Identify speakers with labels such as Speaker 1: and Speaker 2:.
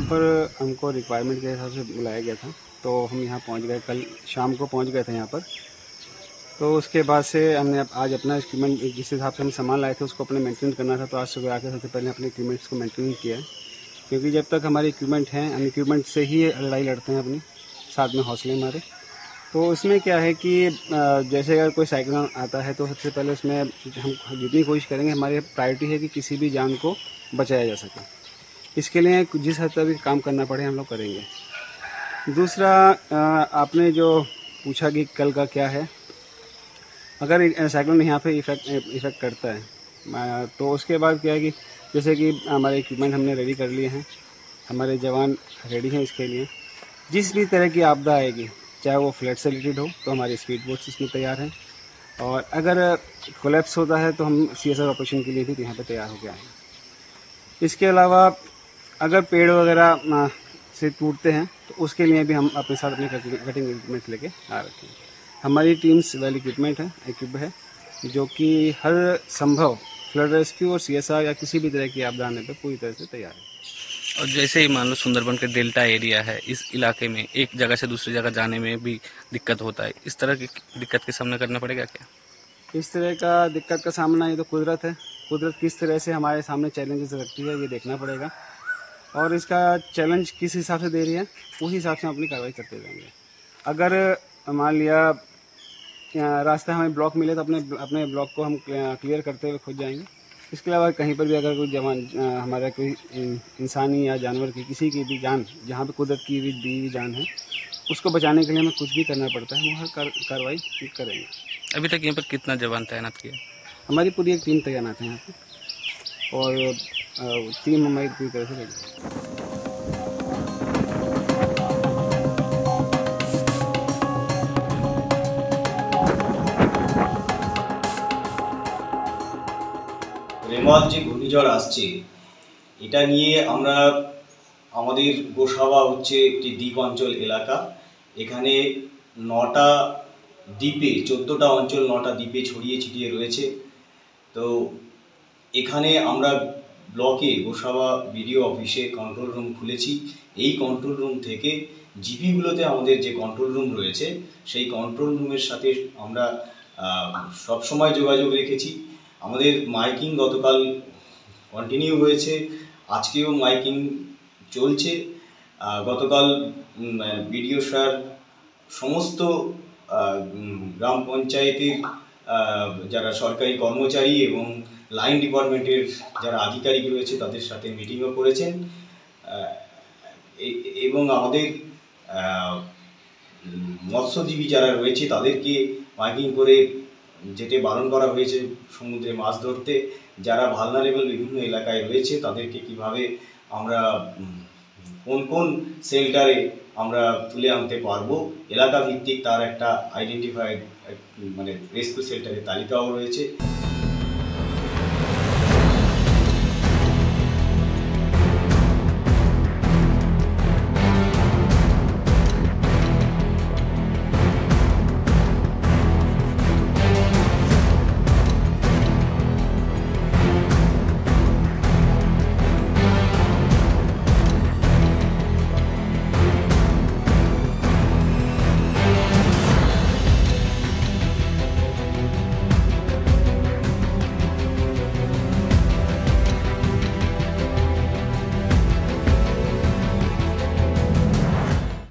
Speaker 1: पर हमको रिक्वायरमेंट के हिसाब से बुलाया गया था, तो हम यहाँ पहुँच गए, कल शाम को पहुँच गए थे यहाँ पर। तो उसके बाद से हमने आज अपना इक्विपमेंट, जिस हिसाब से हम सामान लाए थे उसको अपने मेंटेन करना था, तो आज सुबह आकर सबसे पहले अपने इक्विपमेंट्स को मेंटेन किया है। क्योंकि जब तक हमारे इक्विपमेंट हैं, हम इक्विपमेंट से ही लड़ाई लड़ते हैं अपनी, साथ में हौसले हमारे। तो इसमें क्या है कि जैसे अगर कोई साइक्लोन आता है तो सबसे पहले उसमें हम जितनी कोशिश करेंगे, हमारी प्रायोरिटी है कि किसी भी जान को बचाया जा सके। इसके लिए जिस हद तक भी काम करना पड़े हम लोग करेंगे। दूसरा, आपने जो पूछा कि कल का क्या है, अगर साइक्लोन यहाँ पे इफ़ेक्ट करता है तो उसके बाद क्या है कि जैसे कि हमारे इक्विपमेंट हमने रेडी कर लिए हैं, हमारे जवान रेडी हैं इसके लिए। जिस भी तरह की आपदा आएगी, चाहे वो फ्लड से रिलेटेड हो, तो हमारी स्पीड बोट्स इसमें तैयार हैं। और अगर कोलैप्स होता है तो हम CSR ऑपरेशन के लिए भी यहाँ पे तैयार हो गए हैं। इसके अलावा अगर पेड़ वगैरह से टूटते हैं तो उसके लिए भी हम अपने साथ अपने कटिंग इक्विपमेंट लेके आ रखे हैं। हमारी टीम्स वेल इक्विप है जो कि हर संभव फ्लड रेस्क्यू और CSR या किसी भी तरह की आपदा आने पर पूरी तरह से तैयार है।
Speaker 2: और जैसे ही मान लो सुंदरबन के डेल्टा एरिया है, इस इलाके में एक जगह से दूसरी जगह जाने में भी दिक्कत होता है, इस तरह की दिक्कत का सामना करना पड़ेगा क्या?
Speaker 1: इस तरह का दिक्कत का सामना, ये तो कुदरत है, कुदरत किस तरह से हमारे सामने चैलेंजेस रखती है ये देखना पड़ेगा, और इसका चैलेंज किस हिसाब से दे रही है उस हिसाब से हम अपनी कार्रवाई करते जाएंगे। अगर मान लिया रास्ता हमें ब्लॉक मिले तो अपने ब्लॉक को हम क्लियर करते हुए खुद जाएंगे। इसके अलावा कहीं पर भी अगर कोई जवान हमारा कोई इंसानी या जानवर की किसी की भी जान, जहाँ पे कुदरत की भी दी जान है, उसको बचाने के लिए हमें कुछ भी करना पड़ता है, हम हर कार्रवाई करेंगे।
Speaker 2: अभी तक यहाँ पर कितना जवान तैनात किया?
Speaker 1: हमारी पूरी एक टीम तैनात है यहाँ पर, और टीम हमारी पूरी तरह से रेडी है।
Speaker 3: রেমাল যে ঘূর্ণিঝড় আসছে, এটা নিয়ে আমরা আমাদের গোসাবা হচ্ছে একটি দ্বীপ অঞ্চল এলাকা। এখানে 9টা দ্বীপে 14টা অঞ্চল 9টা দ্বীপে ছড়িয়ে ছিটিয়ে রয়েছে। তো এখানে আমরা ব্লকে গোসাবা বিডিও অফিসে কন্ট্রোল রুম খুলেছি। এই কন্ট্রোল রুম থেকে জিপিগুলোতে আমাদের যে কন্ট্রোল রুম রয়েছে, সেই কন্ট্রোল রুমের সাথে আমরা সবসময় যোগাযোগ রেখেছি। আমাদের মাইকিং গতকাল কন্টিনিউ হয়েছে, আজকেও মাইকিং চলছে। গতকাল বিডিও স্যার সমস্ত গ্রাম পঞ্চায়েতের যারা সরকারি কর্মচারী এবং লাইন ডিপার্টমেন্টের যারা আধিকারিক রয়েছে তাদের সাথে মিটিংও করেছেন, এবং আমাদের মৎস্যজীবী যারা রয়েছে তাদেরকে মাইকিং করে যেতে বারণ করা হয়েছে সমুদ্রে মাছ ধরতে। যারা ভালনারেবল বিভিন্ন এলাকায় রয়েছে তাদেরকে কিভাবে আমরা কোন কোন শেল্টারে আমরা তুলে আনতে পারবো, এলাকা ভিত্তিক তার একটা আইডেন্টিফাইড মানে রেস্কিউ শেল্টারের তালিকাও রয়েছে।